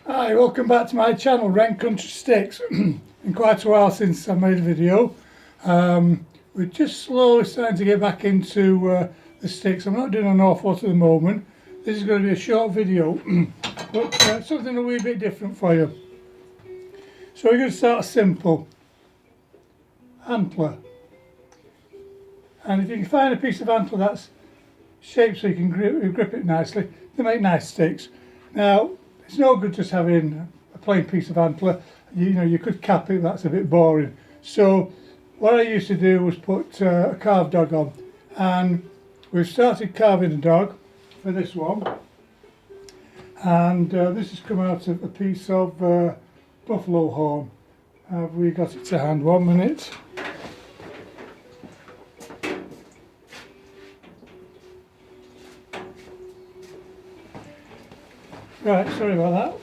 Hi, welcome back to my channel, Ren Country Sticks. In quite a while since I made a video. We're just slowly starting to get back into the sticks. I'm not doing an awful lot at the moment. This is going to be a short video, but something a wee bit different for you. So we're going to start simple. Antler. And if you can find a piece of antler that's shaped so you can grip it nicely, they make nice sticks. Now, it's no good just having a plain piece of antler. You know, you could cap it, that's a bit boring. So what I used to do was put a carved dog on, and we've started carving a dog for this one. And this has come out of a piece of buffalo horn. Have we got it to hand? 1 minute. Right, sorry about that.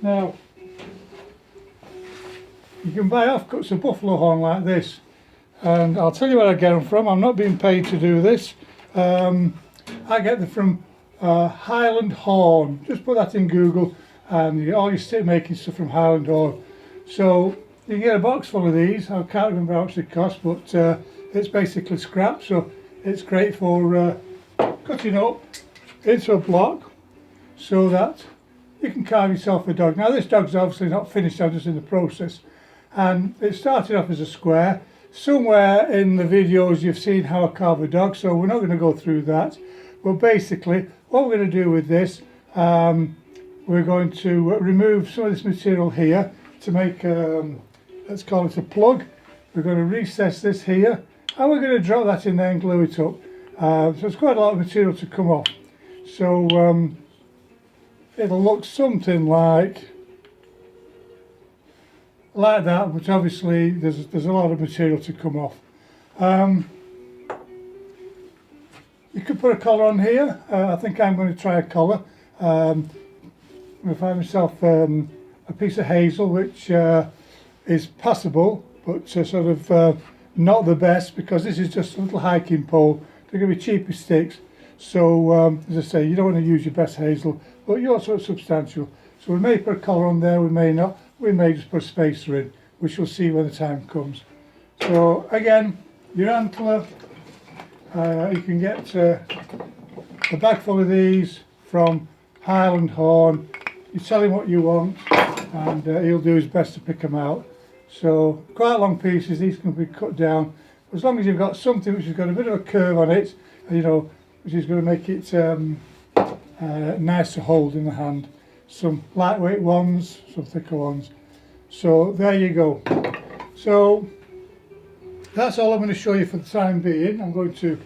Now, you can buy offcuts of buffalo horn like this, and I'll tell you where I get them from. I'm not being paid to do this. I get them from Highland Horn. Just put that in Google and you get all your stick making stuff from Highland Horn. So you can get a box full of these. I can't remember how much they cost, but it's basically scrap, so it's great for cutting up into a block, so that you can carve yourself a dog. Now this dog's obviously not finished, I'm just in the process. And it started off as a square. Somewhere in the videos you've seen how I carve a dog, so we're not going to go through that. But basically what we're going to do with this, we're going to remove some of this material here to make, let's call it a plug. We're going to recess this here, and we're going to drop that in there and glue it up. So it's quite a lot of material to come off. So it'll look something like that, but obviously there's a lot of material to come off. You could put a collar on here. I think I'm going to try a collar. I'm going to find myself a piece of hazel, which is passable, but sort of not the best, because this is just a little hiking pole. They're going to be cheaper sticks. So as I say, you don't want to use your best hazel, but you also want substantial. So we may put a collar on there, we may not. We may just put a spacer in, which we'll see when the time comes. So again, your antler, you can get a bag full of these from Highland Horn. You tell him what you want, and he'll do his best to pick them out. So quite long pieces, these can be cut down. As long as you've got something which has got a bit of a curve on it, you know, which is going to make it nice to hold in the hand. Some lightweight ones, some thicker ones. So there you go. So that's all I'm going to show you for the time being. I'm going to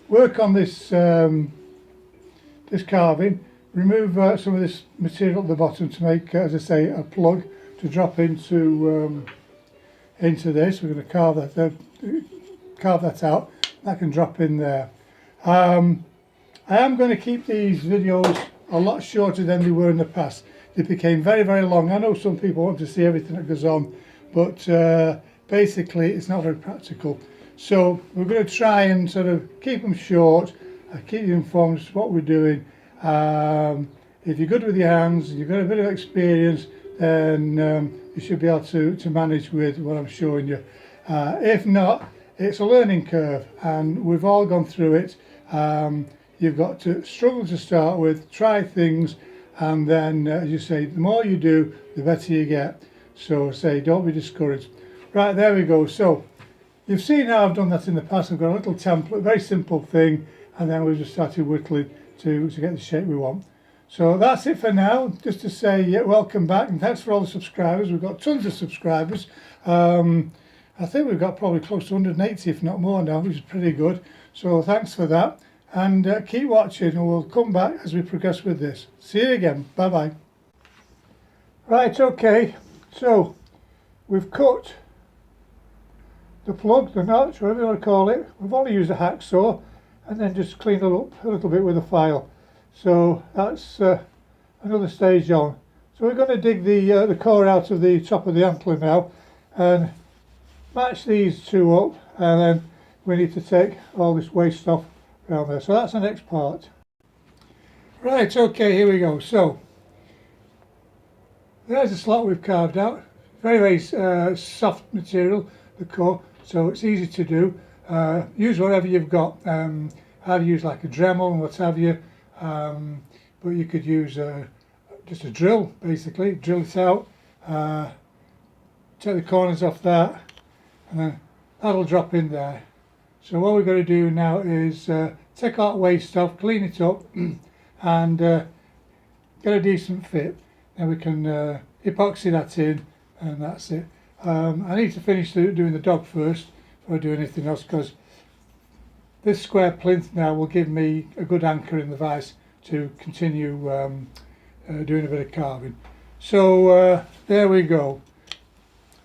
work on this this carving, remove some of this material at the bottom to make, as I say, a plug to drop into this. We're going to carve that out. That can drop in there. I am going to keep these videos a lot shorter than they were in the past. They became very, very long. I know some people want to see everything that goes on, but basically it's not very practical. So we're going to try and sort of keep them short, keep you informed as to what we're doing. If you're good with your hands, you've got a bit of experience, then you should be able to manage with what I'm showing you. If not, it's a learning curve, and we've all gone through it. You've got to struggle to start with, try things, and then, as you say, the more you do, the better you get. So say, don't be discouraged. Right, there we go. So you've seen how I've done that in the past. I've got a little template, very simple thing, and then we've just started whittling to get the shape we want. So that's it for now. Just to say, yeah, welcome back, and thanks for all the subscribers. We've got tons of subscribers. I think we've got probably close to 180, if not more now, which is pretty good. So thanks for that. And keep watching, and we'll come back as we progress with this. See you again. Bye bye. Right, okay, so we've cut the plug, the notch, whatever you want to call it. We've only used a hacksaw and then just cleaned it up a little bit with a file. So that's another stage on. So we're going to dig the core out of the top of the antler now and match these two up, and then we need to take all this waste off around there. So that's the next part. Right, okay, here we go. So there's a slot we've carved out. Very, very soft material, the core, so it's easy to do. Use whatever you've got. I've used like a Dremel and what have you, but you could use just a drill, basically. Drill it out, take the corners off that, and then that'll drop in there. So what we've got to do now is take out waste off, clean it up, and get a decent fit. Then we can epoxy that in, and that's it. I need to finish doing the dog first before I do anything else, because this square plinth now will give me a good anchor in the vise to continue doing a bit of carving. So there we go.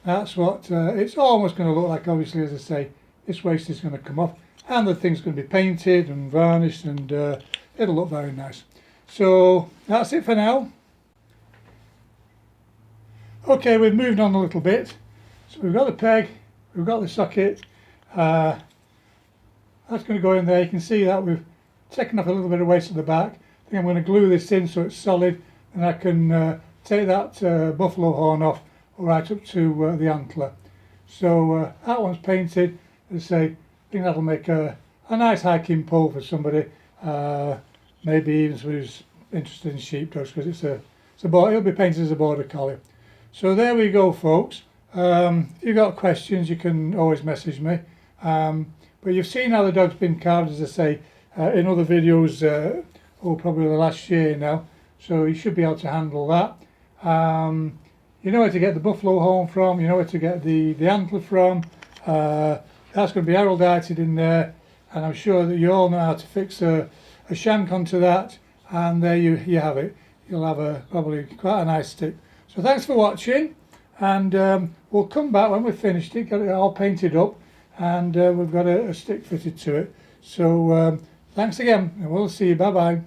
That's what it's almost going to look like. Obviously, as I say, this waste is going to come off, and the thing's going to be painted and varnished, and it'll look very nice. So that's it for now. Okay, we've moved on a little bit. So we've got the peg, we've got the socket. That's going to go in there. You can see that we've taken off a little bit of waste at the back. I think I'm going to glue this in so it's solid, and I can take that buffalo horn off right up to the antler. So that one's painted. As I say, I think that'll make a nice hiking pole for somebody, maybe even somebody who's interested in sheepdogs, because it'll be painted as a border collie. So there we go, folks. If you've got questions, you can always message me. But you've seen how the dog's been carved, as I say, in other videos, probably the last year now. So you should be able to handle that. You know where to get the buffalo horn from. You know where to get the antler from. That's going to be heraldited in there, and I'm sure that you all know how to fix a shank onto that, and there you have it. You'll have probably quite a nice stick. So thanks for watching, and we'll come back when we've finished it, get it all painted up, and we've got a stick fitted to it. So thanks again, and we'll see you. Bye bye.